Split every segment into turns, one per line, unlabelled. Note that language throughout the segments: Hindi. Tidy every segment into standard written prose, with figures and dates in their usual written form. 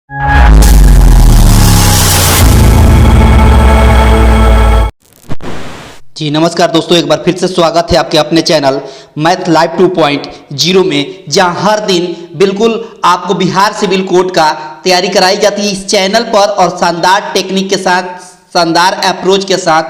जी नमस्कार दोस्तों, एक बार फिर से स्वागत है आपके अपने चैनल मैथ लाइव 2.0 में, जहां हर दिन बिल्कुल आपको बिहार सिविल कोड का तैयारी कराई जाती है इस चैनल पर, और शानदार टेक्निक के साथ, शानदार अप्रोच के साथ,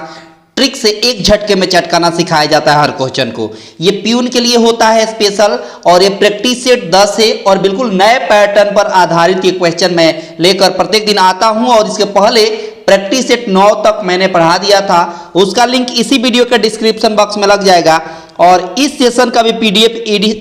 ट्रिक से एक झटके में चटकाना सिखाया जाता है हर क्वेश्चन को। ये प्यून के लिए होता है स्पेशल, और ये प्रैक्टिस सेट 10 है और बिल्कुल नए पैटर्न पर आधारित ये क्वेश्चन मैं लेकर प्रत्येक दिन आता हूं। और इसके पहले प्रैक्टिस सेट 9 तक मैंने पढ़ा दिया था, उसका लिंक इसी वीडियो के डिस्क्रिप्शन बॉक्स में लग जाएगा, और इस सेशन का भी पीडीएफ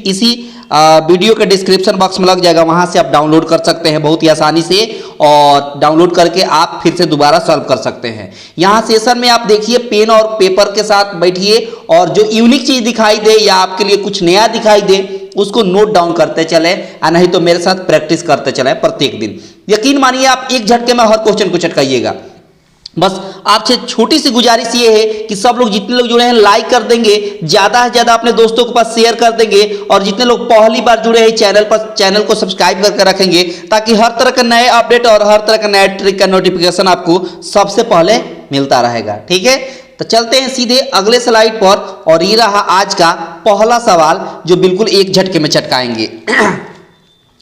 इसी वीडियो के डिस्क्रिप्शन बॉक्स में लग जाएगा। वहां से आप डाउनलोड कर सकते हैं बहुत ही आसानी से, और डाउनलोड करके आप फिर से दोबारा सॉल्व कर सकते हैं। यहाँ सेशन में आप देखिए, पेन और पेपर के साथ बैठिए, और जो यूनिक चीज दिखाई दे या आपके लिए कुछ नया दिखाई दे उसको नोट डाउन करते चले, नहीं तो मेरे साथ प्रैक्टिस करते चले प्रत्येक दिन। यकीन मानिए आप एक झटके में हर क्वेश्चन को चटकाइएगा। बस आपसे छोटी सी गुजारिश ये है कि सब लोग, जितने लोग जुड़े हैं, लाइक कर देंगे, ज्यादा से ज्यादा अपने दोस्तों के पास शेयर कर देंगे, और जितने लोग पहली बार जुड़े हैं चैनल पर, चैनल को सब्सक्राइब करके रखेंगे, ताकि हर तरह के नए अपडेट और हर तरह के नए ट्रिक का नोटिफिकेशन आपको सबसे पहले मिलता रहेगा। ठीक है, तो चलते हैं सीधे अगले स्लाइड पर, और ये रहा आज का पहला सवाल जो बिल्कुल एक झटके में चटकाएंगे।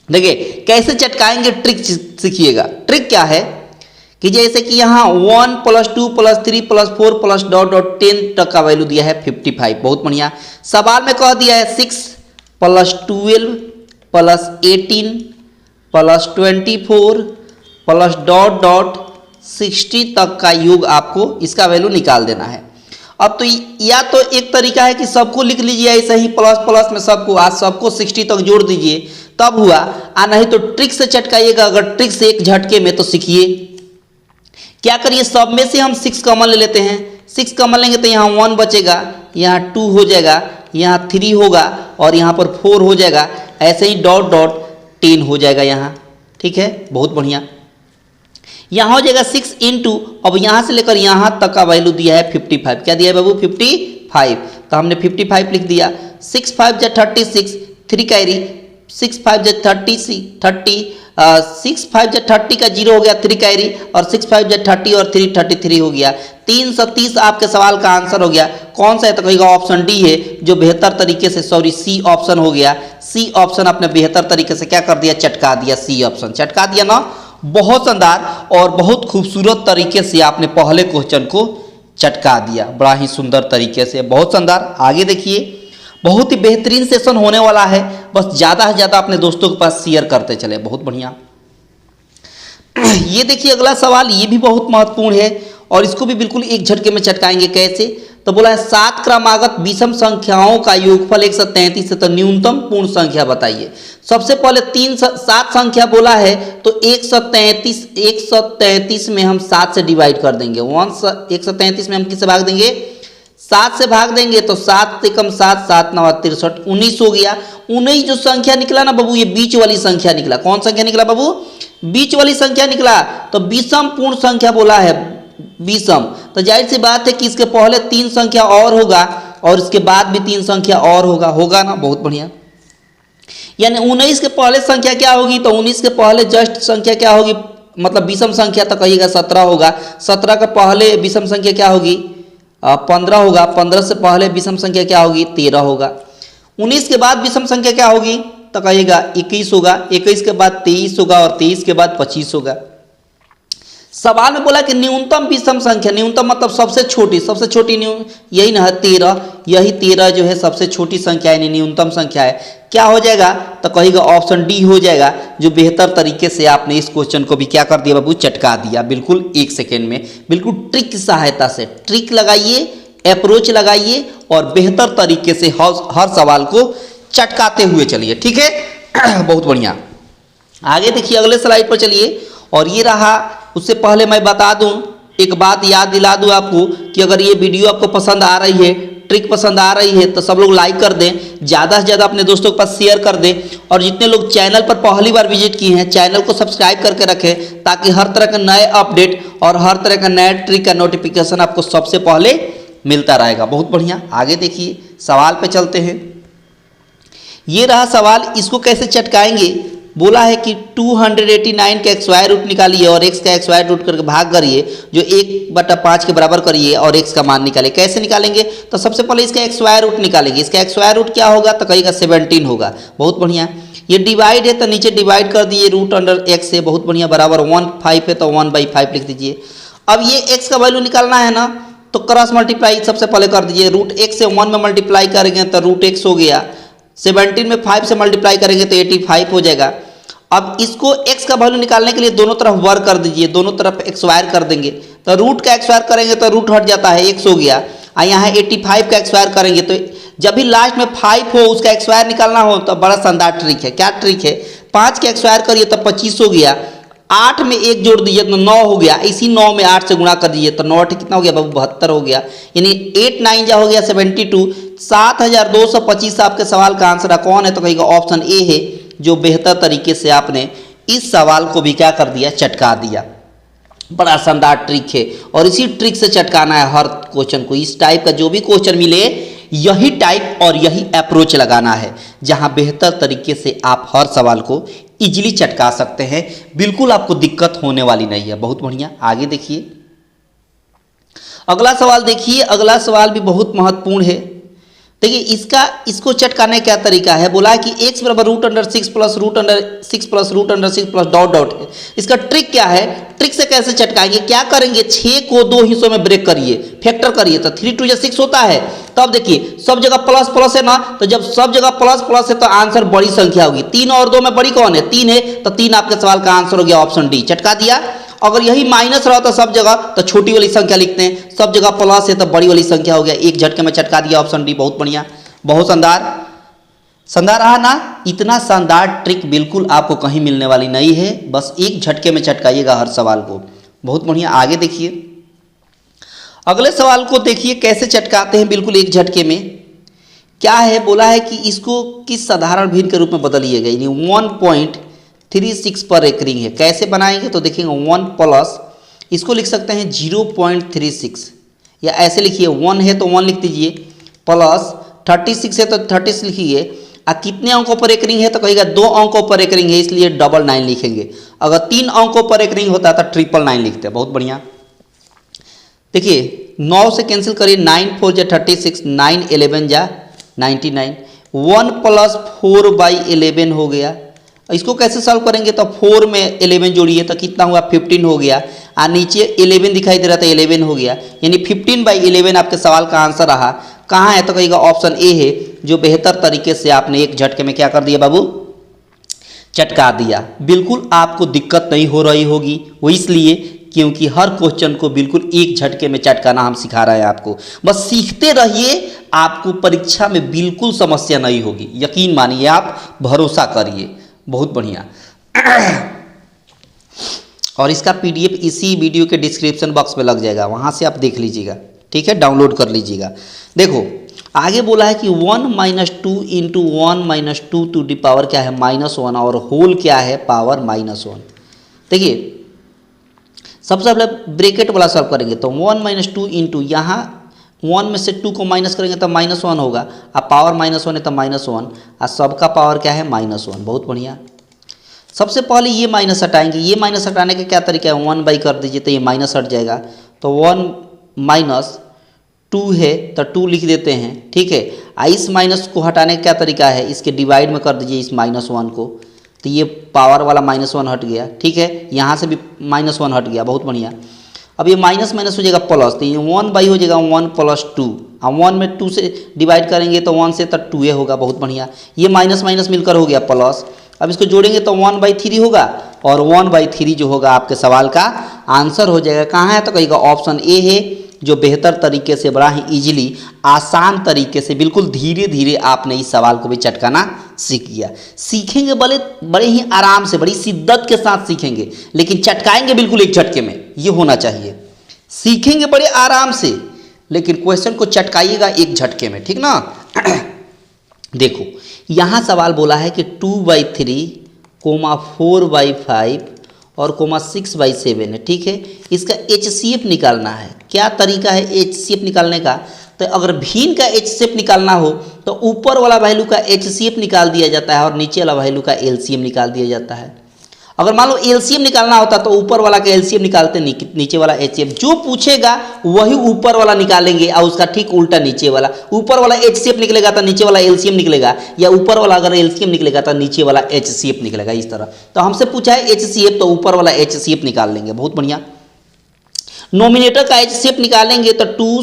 देखिए कैसे चटकाएंगे, ट्रिक सीखिएगा। ट्रिक क्या है कि जैसे कि यहाँ 1 + 2 + 3 + 4 + 10 तक का वैल्यू दिया है 55। बहुत बढ़िया। सवाल में कह दिया है 6 + 12 + 18 + 24 + ... 60 तक का योग आपको इसका वैल्यू निकाल देना है। अब तो या तो एक तरीका है कि सबको लिख लीजिए ऐसे ही प्लस प्लस में सबको, आज सबको 60 तक जोड़ दीजिए, तब हुआ। नहीं तो ट्रिक से चटकाइएगा। अगर ट्रिक से एक झटके में, तो सीखिए क्या करिए, सब में से हम 6 कॉमन ले लेते हैं। 6 कॉमन लेंगे तो यहाँ 1 बचेगा, यहाँ 2 हो जाएगा, यहाँ 3 होगा, और यहाँ पर 4 हो जाएगा। ऐसे ही ... 10 हो जाएगा यहाँ। ठीक है, बहुत बढ़िया। यहाँ हो जाएगा 6 × अब यहाँ से लेकर यहाँ तक का वैल्यू दिया है 55। क्या दिया है बाबू? 55। तो हमने 55 लिख दिया। 6 × 5 = 36, 3 कैरी, 6 × 5 = 30, 6 × 5 = 30 का 0 हो गया, 3 कैरी, और 6 × 5 = 30 और 3 33 हो गया। 330 आपके सवाल का आंसर हो गया। कौन सा है? तो कहेगा ऑप्शन डी है, जो बेहतर तरीके से, सॉरी सी ऑप्शन हो गया। सी ऑप्शन आपने बेहतर तरीके से क्या कर दिया? चटका दिया। सी ऑप्शन चटका दिया ना। बहुत शानदार और बहुत खूबसूरत तरीके से आपने पहले क्वेश्चन को चटका दिया, बड़ा ही सुंदर तरीके से, बहुत शानदार। आगे देखिए, बहुत ही बेहतरीन सेशन होने वाला है, बस ज़्यादा से ज़्यादा अपने दोस्तों के पास शेयर करते चले। बहुत बढ़िया। ये देखिए अगला सवाल, ये भी बहुत महत्वपूर्ण है, और इसको भी बिल्कुल एक झटके में चटकाएंगे। कैसे? तो बोला है 7 क्रमागत विषम संख्याओं का योगफल 133 है, तो न्यूनतम पूर्ण संख्या बताइए। सबसे पहले 7 संख्या बोला है, तो 133 में हम 7 से डिवाइड कर देंगे। 133 में हम किससे भाग देंगे? 7 से भाग देंगे, तो 7 से कम 7, 7 × 9 = 63, 19 हो गया। 19 जो संख्या निकला ना बाबू, ये बीच वाली संख्या निकला। कौन संख्या निकला बाबू? बीच वाली संख्या निकला। तो विषम पूर्ण संख्या बोला है, विषम, तो जाहिर सी बात है कि इसके पहले 3 संख्या और होगा, और इसके बाद भी 3 संख्या और होगा ना। बहुत बढ़िया। यानी 19 के पहले संख्या क्या होगी? तो 19 के पहले जस्ट संख्या क्या होगी, मतलब विषम संख्या, तो कहिएगा 17 होगा। 17 के पहले विषम संख्या क्या होगी? 15 होगा। 15 से पहले विषम संख्या क्या होगी? 13 होगा। 19 के बाद विषम संख्या क्या होगी? तो कहिएगा 21 होगा। 21 के बाद 23 होगा, और 23 के बाद 25 होगा। सवाल में बोला कि न्यूनतम विषम संख्या, न्यूनतम मतलब सबसे छोटी यही ना है 13, यही 13 जो है सबसे छोटी संख्या है, न्यूनतम संख्या है। क्या हो जाएगा? तो कहिएगा ऑप्शन डी हो जाएगा, जो बेहतर तरीके से आपने इस क्वेश्चन को भी क्या कर दिया बाबू? चटका दिया, बिल्कुल 1 सेकेंड में। बिल्कुल ट्रिक की सहायता से, ट्रिक लगाइए, अप्रोच लगाइए, और बेहतर तरीके से हर सवाल को चटकाते हुए चलिए। ठीक है, बहुत बढ़िया। आगे देखिए अगले स्लाइड पर चलिए, और ये रहा। उससे पहले मैं बता दूं, एक बात याद दिला दूं आपको, कि अगर ये वीडियो आपको पसंद आ रही है, ट्रिक पसंद आ रही है, तो सब लोग लाइक कर दें, ज़्यादा से ज़्यादा अपने दोस्तों के पास शेयर कर दें, और जितने लोग चैनल पर पहली बार विजिट किए हैं, चैनल को सब्सक्राइब करके रखें, ताकि हर तरह के नए अपडेट और हर तरह का नए ट्रिक का नोटिफिकेशन आपको सबसे पहले मिलता रहेगा। बहुत बढ़िया। आगे देखिए, सवाल पे चलते हैं। ये रहा सवाल, इसको कैसे चटकाएंगे? बोला है कि 289 का स्क्वायर रूट निकालिए और x का स्क्वायर रूट करके भाग करिए, जो 1/5 के बराबर करिए और x का मान निकालिए। कैसे निकालेंगे? तो सबसे पहले इसका स्क्वायर रूट निकालेंगे। इसका स्क्वायर रूट क्या होगा? तो कहेगा 17 होगा। बहुत बढ़िया। ये डिवाइड है तो नीचे डिवाइड कर दिए, रूट अंडर x है। बहुत बढ़िया। बराबर 1/5 है तो 1/5 लिख दीजिए। अब ये x का वैल्यू निकालना है ना, तो क्रॉस मल्टीप्लाई सबसे पहले कर दीजिए। रूट x से 1 में मल्टीप्लाई करेंगे तो रूट x हो गया। 17 में 5 से मल्टीप्लाई करेंगे तो 85 हो जाएगा। अब इसको x का वैल्यू निकालने के लिए दोनों तरफ वर्ग कर दीजिए, दोनों तरफ स्क्वायर कर देंगे तो रूट का स्क्वायर करेंगे तो रूट हट जाता है, x हो गया। और यहाँ 85 का स्क्वायर करेंगे तो जब भी लास्ट में 5 हो उसका स्क्वायर निकालना हो तो बड़ा शानदार ट्रिक है। क्या ट्रिक है? 5 का स्क्वायर करिए तो 25 हो गया। 8 में 1 जोड़ दीजिए तो 9 हो गया। इसी 9 में 8 से गुणा कर दीजिए तो 9 कितना हो गया बाबू? 72 हो गया। यानी 8 9 जा हो गया 72। 7225 आपके सवाल का आंसर है। कौन है? तो कहेगा ऑप्शन ए है, जो बेहतर तरीके से आपने इस सवाल को भी क्या कर दिया? चटका दिया। बड़ा शानदार ट्रिक है और इसी ट्रिक से चटकाना है हर क्वेश्चन को। इस टाइप का जो भी क्वेश्चन मिले यही टाइप और यही अप्रोच लगाना है, जहां बेहतर तरीके से आप हर सवाल को इजीली चटका सकते हैं। बिल्कुल आपको दिक्कत होने वाली नहीं है। बहुत बढ़िया। आगे देखिए, अगला सवाल देखिए। अगला सवाल भी बहुत महत्वपूर्ण है। देखिए इसको चटकाने का क्या तरीका है? बोला है कि x बराबर root under 6 plus root under 6 plus root under 6 plus dot dot है। इसका ट्रिक क्या है? ट्रिक से कैसे चटकाएंगे? क्या करेंगे? 6 को 2 हिस्सों में ब्रेक करिए, फैक्टर करिए तो 3 2 6 होता है। तब देखिए सब जगह प्लस प्लस है ना, तो जब सब जगह प्लस प्लस है तो आंसर बड़ी संख्या होगी। 3 और 2 में बड़ी कौन है? 3 है, तो 3 आपके सवाल का आंसर हो गया ऑप्शन डी। चटका दिया। अगर यही माइनस रहा तो सब जगह तो छोटी वाली संख्या लिखते हैं, सब जगह प्लस है तो बड़ी वाली संख्या हो गया। एक झटके में चटका दिया ऑप्शन डी। बहुत बढ़िया, बहुत शानदार। शानदार रहा ना? इतना शानदार ट्रिक बिल्कुल आपको कहीं मिलने वाली नहीं है। बस एक झटके में चटकाइएगा हर सवाल को। बहुत बढ़िया। आगे देखिए, अगले सवाल को देखिए कैसे चटकाते हैं बिल्कुल एक झटके में। क्या है? बोला है कि इसको किस साधारण भिन्न के रूप में बदलिएगा, यानी 1.36 पर एकरिंग है। कैसे बनाएंगे? तो देखेंगे 1 प्लस, इसको लिख सकते हैं 0.36, या ऐसे लिखिए 1 है तो 1 लिख दीजिए, प्लस 36 है तो 36 लिखिए। कितने अंकों पर एक रिंग है? तो कहेगा 2 अंकों पर एक रिंग है, इसलिए 99 लिखेंगे। अगर 3 अंकों पर एक रिंग होता तो 999 लिखते हैं। बहुत बढ़िया। देखिए 9 से कैंसिल करिए, 9 4 जा 36, 9 11 जा 99। 1 प्लस 4/11 हो गया। इसको कैसे सॉल्व करेंगे? तो 4 में 11 जोड़िए तो कितना हुआ? 15 हो गया। नीचे 11 दिखाई दे रहा था, 11 हो गया, यानी 15/11 आपके सवाल का आंसर रहा। कहाँ है? तो कहेगा ऑप्शन ए है, जो बेहतर तरीके से आपने एक झटके में क्या कर दिया बाबू? चटका दिया। बिल्कुल आपको दिक्कत नहीं हो रही होगी, वो इसलिए क्योंकि हर क्वेश्चन को बिल्कुल एक झटके में चटकाना हम सिखा रहे हैं आपको। बस सीखते रहिए, आपको परीक्षा में बिल्कुल समस्या नहीं होगी। यकीन मानिए, आप भरोसा करिए। बहुत बढ़िया। और इसका पीडीएफ इसी वीडियो के डिस्क्रिप्शन बॉक्स में लग जाएगा, वहाँ से आप देख लीजिएगा। ठीक है, डाउनलोड कर लीजिएगा। देखो आगे बोला है कि 1 - 2 × 1 - 2 टू दी पावर क्या है? -1, और होल क्या है? पावर -1। देखिए सबसे पहले ब्रैकेट वाला सॉल्व करेंगे तो 1 - 2 इंटू, यहाँ 1 में से 2 को माइनस करेंगे तो -1 होगा। अब पावर -1 है तो -1, और सबका पावर क्या है? -1। बहुत बढ़िया। सबसे पहले ये माइनस हटाएंगे। ये माइनस हटाने का क्या तरीका है? 1 बाई कर दीजिए तो ये माइनस हट जाएगा। तो 1 - 2 है तो 2 लिख देते हैं। ठीक है, इस माइनस को हटाने का क्या तरीका है? इसके डिवाइड में कर दीजिए इस -1 को, तो ये पावर वाला -1 हट गया। ठीक है, यहाँ से भी -1 हट गया। बहुत बढ़िया। अब ये माइनस माइनस हो जाएगा प्लस, तो ये 1 बाई हो जाएगा 1 + 2। अब 1 में 2 से डिवाइड करेंगे तो 1 से तो 2 होगा। बहुत बढ़िया। ये माइनस माइनस मिलकर हो गया प्लस। अब इसको जोड़ेंगे तो 1/3 होगा, और 1/3 जो होगा आपके सवाल का आंसर हो जाएगा। कहाँ है? तो कहेगा ऑप्शन ए है, जो बेहतर तरीके से, बड़ा ही इजीली, आसान तरीके से, बिल्कुल धीरे धीरे आपने इस सवाल को भी चटकाना सीख गया। सीखेंगे बड़े ही आराम से, बड़ी शिद्दत के साथ सीखेंगे, लेकिन चटकाएंगे बिल्कुल एक झटके में, ये होना चाहिए। सीखेंगे बड़े आराम से, लेकिन क्वेश्चन को चटकाइएगा एक झटके में। ठीक ना? देखो यहाँ सवाल बोला है कि 2/3, 4/5 और 6/7 है। ठीक है, इसका HCF निकालना है। क्या तरीका है HCF निकालने का? तो अगर भिन्न का HCF निकालना हो तो ऊपर वाला वैल्यू का HCF निकाल दिया जाता है और नीचे वाला वैल्यू का LCM निकाल दिया जाता है। अगर मान लो LCM निकालना होता तो ऊपर वाला का LCM निकालते, नीचे वाला HCF। जो पूछेगा वही ऊपर वाला निकालेंगे और उसका ठीक उल्टा नीचे वाला। ऊपर वाला HCF निकलेगा तो नीचे वाला LCM निकलेगा, या ऊपर वाला अगर LCM निकलेगा तो नीचे वाला HCF निकलेगा, इस तरह। तो हमसे पूछा है HCF तो ऊपर वाला HCF निकाल लेंगे, बहुत बढ़िया। नोमिनेटर का HCF निकालेंगे तो 2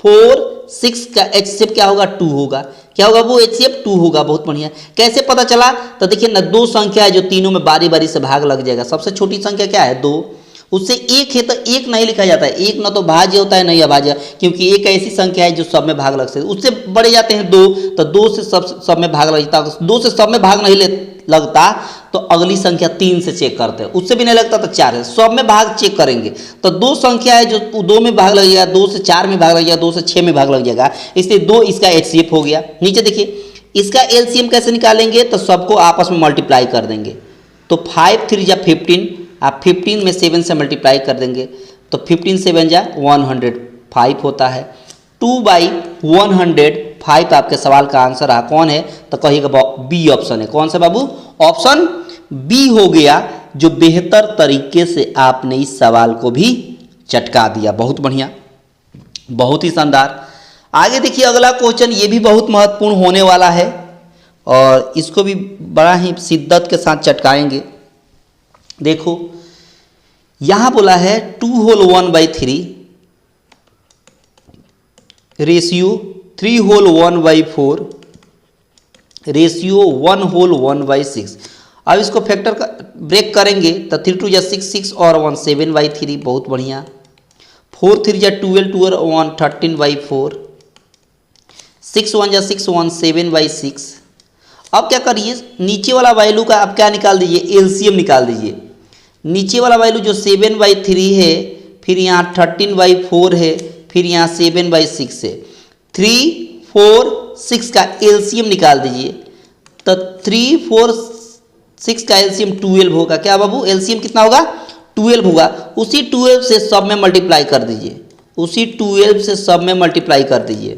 4 6 का HCF क्या होगा? 2 होगा। क्या होगा वो HCF? 2 होगा, बहुत बढ़िया। कैसे पता चला? तो देखिए ना, दो संख्या है जो तीनों में बारी बारी से भाग लग जाएगा। सबसे छोटी संख्या क्या है? 2। उससे एक है तो एक नहीं लिखा जाता है, एक ना तो भाज्य होता है नहीं अभाज्य, क्योंकि एक ऐसी संख्या है जो सब में भाग लग सकती है। उससे बड़े जाते हैं 2, तो 2 से सब में भाग लगता है। 2 से सब में भाग नहीं लगता तो अगली संख्या 3 से चेक करते हैं, उससे भी नहीं लगता तो 4 है। सब में भाग चेक करेंगे तो 2 संख्या है जो 2 में भाग लग जाएगा, 2 से 4 में भाग लग जाएगा, 2 से 6 में भाग लग जाएगा, इसलिए 2 इसका HCF हो गया। नीचे देखिए, इसका LCM कैसे निकालेंगे? तो सबको आपस में मल्टीप्लाई कर देंगे। तो 5 3 जा 15, आप 15 में 7 से मल्टीप्लाई कर देंगे तो 15 7 जा 105 होता है। 2/105 आपके सवाल का आंसर रहा। कौन है? तो कहिएगा बी ऑप्शन है। कौन सा बाबू? ऑप्शन बी हो गया, जो बेहतर तरीके से आपने इस सवाल को भी चटका दिया। बहुत बढ़िया, बहुत ही शानदार। आगे देखिए अगला क्वेश्चन, ये भी बहुत महत्वपूर्ण होने वाला है और इसको भी बड़ा ही शिद्दत के साथ चटकाएंगे। देखो यहां बोला है 2 whole 1/3 ratio 3 whole 1/4 ratio 1 whole 1/6। अब इसको फैक्टर का ब्रेक करेंगे तो 3 2 जा 6 6 और 1 7/3, बहुत बढ़िया। 4 3 जा 12 2 और 1 13/4 6 1 जा 6 1 7/6। अब क्या करिए, नीचे वाला वैल्यू का आप क्या निकाल दीजिए? LCM निकाल दीजिए। नीचे वाला वैल्यू जो 7/3 है, फिर यहाँ 13/4 है, फिर यहाँ 7/6 है। 3 4 6 का LCM निकाल दीजिए तो 3 4 6 का LCM 12 होगा। क्या बाबू? LCM कितना होगा? 12 होगा। उसी 12 से सब में मल्टीप्लाई कर दीजिए, उसी 12 से सब में मल्टीप्लाई कर दीजिए।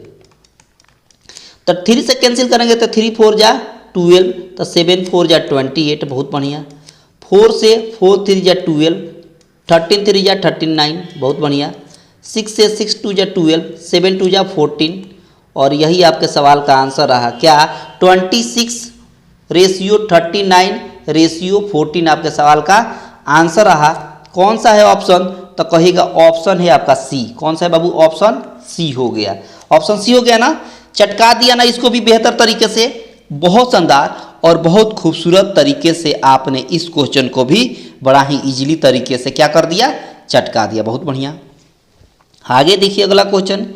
तो 3 से कैंसिल करेंगे तो 3 4 जा 12, तो 7 4 जा 28, बहुत बढ़िया। 4 से 4 3 जा 12, 13 3 जा 39, बहुत बढ़िया। 6 से 6 2 जा 12, 7 2 जा 14, और यही आपके सवाल का आंसर रहा। क्या? 26 रेशियो 39 रेशियो 14 आपके सवाल का आंसर रहा। कौन सा है ऑप्शन? तो कहिएगा ऑप्शन है आपका सी। कौन सा है बाबू? ऑप्शन सी हो गया। ऑप्शन सी हो गया ना, चटका दिया ना इसको भी बेहतर तरीके से। बहुत शानदार और बहुत खूबसूरत तरीके से आपने इस क्वेश्चन को भी बड़ा ही इजीली तरीके से क्या कर दिया? चटका दिया, बहुत बढ़िया। आगे देखिए अगला क्वेश्चन,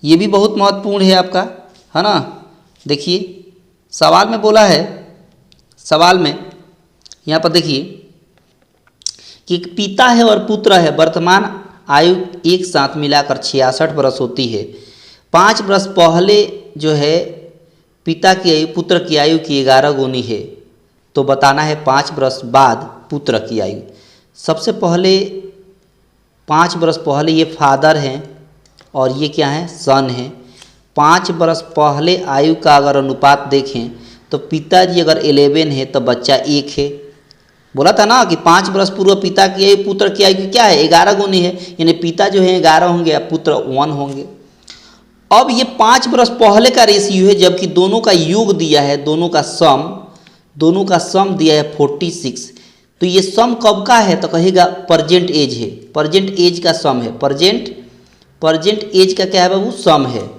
ये भी बहुत महत्वपूर्ण है आपका, है ना। देखिए सवाल में बोला है, सवाल में यहाँ पर देखिए कि एक पिता है और पुत्र है, वर्तमान आयु एक साथ मिलाकर 66 वर्ष होती है। 5 वर्ष पहले जो है पिता की आयु पुत्र की आयु की 11 गुनी है, तो बताना है 5 वर्ष बाद पुत्र की आयु। सबसे पहले 5 वर्ष पहले ये फादर हैं और ये क्या है? सन है। 5 वर्ष पहले आयु का अगर अनुपात देखें तो पिताजी अगर 11 है तो बच्चा 1 है। बोला था ना कि 5 वर्ष पूर्व पिता की आयु पुत्र की आयु क्या है? 11 गुनी है, यानी पिता जो है 11 होंगे और पुत्र 1 होंगे। अब ये 5 वर्ष पहले का रेशियो है, जबकि दोनों का योग दिया है, दोनों का सम दिया है 46। तो ये सम कब का है? तो कहेगा प्रेजेंट एज है, प्रेजेंट एज का सम है, प्रेजेंट एज का क्या है बाबू? सम है।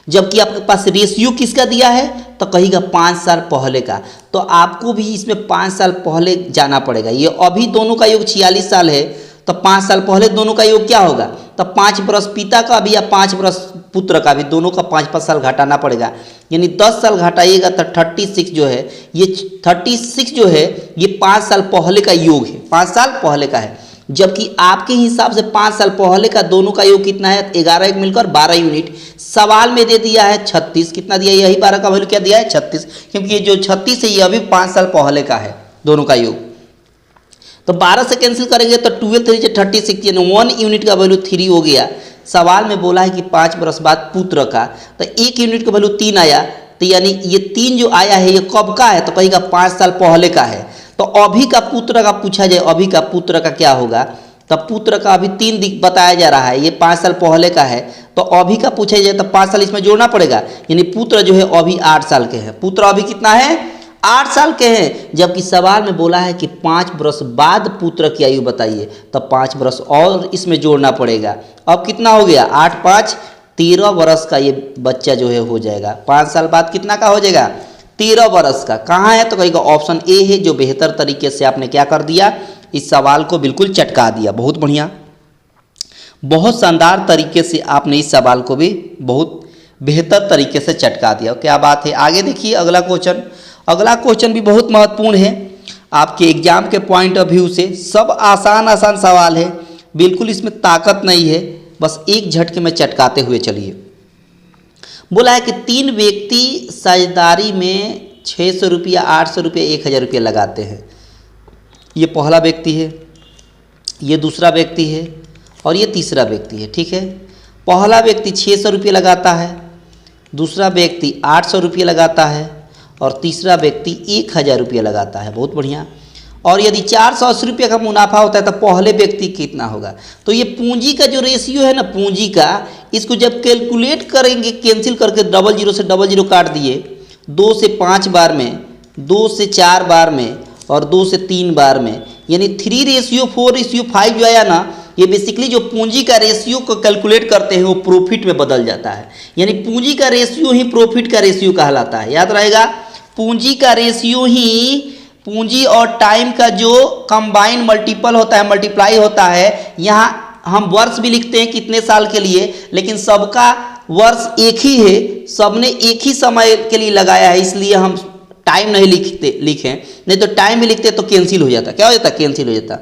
जबकि आपके पास रेशियो किसका दिया है? तो कहेगा 5 साल पहले का। तो आपको भी इसमें 5 साल पहले जाना पड़ेगा। ये अभी दोनों का योग 46 साल है, तो 5 साल पहले दोनों का योग क्या होगा? तो 5 वर्ष पिता का भी या 5 वर्ष पुत्र का भी, दोनों का 5-5 साल घटाना पड़ेगा। यानी 10 साल घटाइएगा तो 36 जो है, ये 36 जो है ये 5 साल पहले का योग है, 5 साल पहले का है। जबकि आपके हिसाब से 5 साल पहले का दोनों का योग कितना है? 11 एक मिलकर 12 यूनिट। सवाल में दे दिया है 36, कितना दिया? यही 12 का वैल्यू क्या दिया है? 36, क्योंकि ये जो 36 है ये अभी 5 साल पहले का है दोनों का योग। तो 12 से कैंसिल करेंगे तो 12 3 36, यानी 1 यूनिट का वैल्यू 3 हो गया। सवाल में बोला है कि 5 बरस बाद पुत्र का, तो 1 यूनिट का वैल्यू 3 आया, तो यानी ये 3 जो आया है ये कब का है, तो कहेगा 5 साल पहले का है। तो अभी का पुत्र का पूछा जाए, अभी का पुत्र का क्या होगा, तब पुत्र का अभी 3 बताया जा रहा है, ये 5 साल पहले का है, तो अभी का पूछा जाए तो 5 साल इसमें जोड़ना पड़ेगा, यानी पुत्र जो है अभी 8 साल के हैं। पुत्र अभी कितना है, 8 साल के हैं, जबकि सवाल में बोला है कि 5 बरस बाद पुत्र की आयु बताइए, तो 5 बरस और इसमें जोड़ना पड़ेगा। अब कितना हो गया, 8 5 13 बरस का ये बच्चा जो है हो जाएगा। 5 साल बाद कितना का हो जाएगा, 13 बरस का। कहाँ है, तो कहेगा ऑप्शन ए है, जो बेहतर तरीके से आपने क्या कर दिया, इस सवाल को बिल्कुल चटका दिया। बहुत बढ़िया, बहुत शानदार तरीके से आपने इस सवाल को भी बहुत बेहतर तरीके से चटका दिया। क्या बात है। आगे देखिए अगला क्वेश्चन। अगला क्वेश्चन भी बहुत महत्वपूर्ण है आपके एग्जाम के पॉइंट ऑफ व्यू से। सब आसान आसान सवाल है, बिल्कुल इसमें ताकत नहीं है, बस एक झटके में चटकाते हुए चलिए। बोला है कि 3 व्यक्ति साझेदारी में 600 रुपया, 800 रुपया, 1000 रुपया लगाते हैं। ये पहला व्यक्ति है, ये दूसरा व्यक्ति है और ये तीसरा व्यक्ति है। ठीक है, पहला व्यक्ति 600 रुपये लगाता है, दूसरा व्यक्ति 800 रुपये लगाता है और तीसरा व्यक्ति 1000 रुपये लगाता है। बहुत बढ़िया। और यदि 480 रुपये का मुनाफा होता है तो पहले व्यक्ति कितना होगा, तो ये पूंजी का जो रेशियो है ना, पूंजी का, इसको जब कैलकुलेट करेंगे कैंसिल करके 00 से 00 काट दिए, 2 से 5 बार में, 2 से 4 बार में और 2 से 3 बार में, यानी 3:4:5 जो आया ना, ये बेसिकली जो पूंजी का रेशियो को कैलकुलेट करते हैं वो प्रॉफिट में बदल जाता है। यानी पूंजी का रेशियो ही प्रॉफिट का रेशियो कहलाता है। याद रहेगा, पूंजी का रेशियो ही पूंजी और टाइम का जो कंबाइन मल्टीपल होता है, मल्टीप्लाई होता है। यहाँ हम वर्ष भी लिखते हैं कितने साल के लिए, लेकिन सबका वर्ष एक ही है, सबने एक ही समय के लिए लगाया है, इसलिए हम टाइम नहीं लिखें, नहीं तो टाइम भी लिखते तो कैंसिल हो जाता। क्या हो जाता, कैंसिल हो जाता।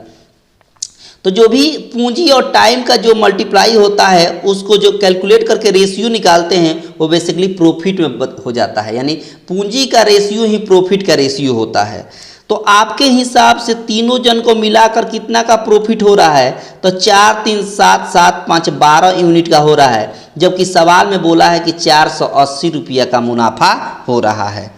तो जो भी पूंजी और टाइम का जो मल्टीप्लाई होता है उसको जो कैलकुलेट करके रेशियो निकालते हैं वो बेसिकली प्रॉफिट में हो जाता है। यानी पूंजी का रेशियो ही प्रॉफिट का रेशियो होता है। तो आपके हिसाब से तीनों जन को मिलाकर कितना का प्रॉफिट हो रहा है, तो 4 3 7 7 5 12 यूनिट का हो रहा है, जबकि सवाल में बोला है कि 480 रुपया का मुनाफा हो रहा है।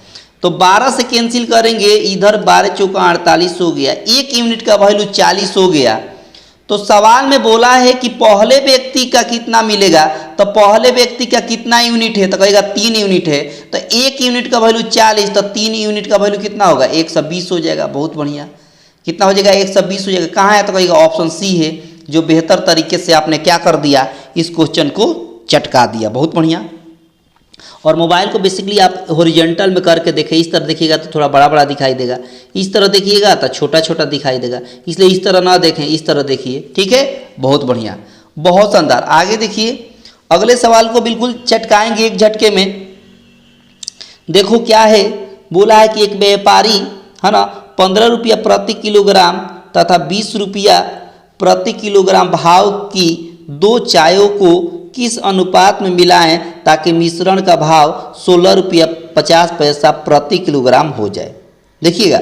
तो 12 से कैंसिल करेंगे, इधर 12 चौका 48 हो गया, 1 यूनिट का वैल्यू 40 हो गया। तो सवाल में बोला है कि पहले व्यक्ति का कितना मिलेगा, तो पहले व्यक्ति का कितना यूनिट है, तो कहेगा 3 यूनिट है, तो 1 यूनिट का वैल्यू 40, तो 3 यूनिट का वैल्यू कितना होगा, 120 हो जाएगा। बहुत बढ़िया, कितना हो जाएगा, 120 हो जाएगा। कहाँ है, तो कहेगा ऑप्शन सी है, जो बेहतर तरीके से आपने क्या कर दिया, इस क्वेश्चन को चटका दिया। बहुत बढ़िया। और मोबाइल को बेसिकली आप हॉरिजॉन्टल में करके देखें, इस तरह देखिएगा तो थोड़ा बड़ा बड़ा दिखाई देगा, इस तरह देखिएगा तो छोटा छोटा दिखाई देगा, इसलिए इस तरह ना देखें, इस तरह देखिए। ठीक है, बहुत बढ़िया, बहुत शानदार। आगे देखिए, अगले सवाल को बिल्कुल चटकाएंगे एक झटके में। देखो क्या है, बोला है कि एक व्यापारी है ना 15 रुपया प्रति किलोग्राम तथा 20 रुपया प्रति किलोग्राम भाव की 2 चायों को किस अनुपात में मिलाएं ताकि मिश्रण का भाव 16 रुपया 50 पैसा प्रति किलोग्राम हो जाए। देखिएगा,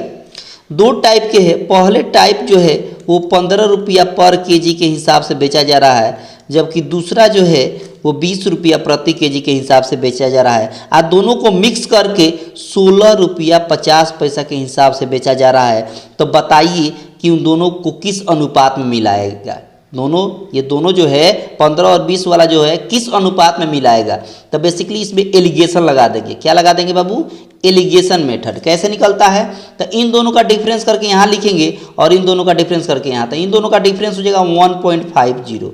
2 टाइप के हैं। पहले टाइप जो है वो 15 रुपया पर केजी के हिसाब से बेचा जा रहा है, जबकि दूसरा जो है वो 20 रुपया प्रति केजी के हिसाब से बेचा जा रहा है। आज दोनों को मिक्स करके 16 रुपया 50 पैसा के हिसाब से बेचा जा रहा है। तो बताइए कि उन दोनों को किस अनुपात में मिलाएगा। ये दोनों जो है 15 और 20 वाला जो है किस अनुपात में मिलाएगा। तो बेसिकली इसमें एलिगेशन लगा देंगे। क्या लगा देंगे बाबू, एलिगेशन मेथड। कैसे निकलता है, तो इन दोनों का डिफरेंस करके यहाँ लिखेंगे और इन दोनों का डिफरेंस करके यहाँ, तो इन दोनों का डिफरेंस हो जाएगा 1.50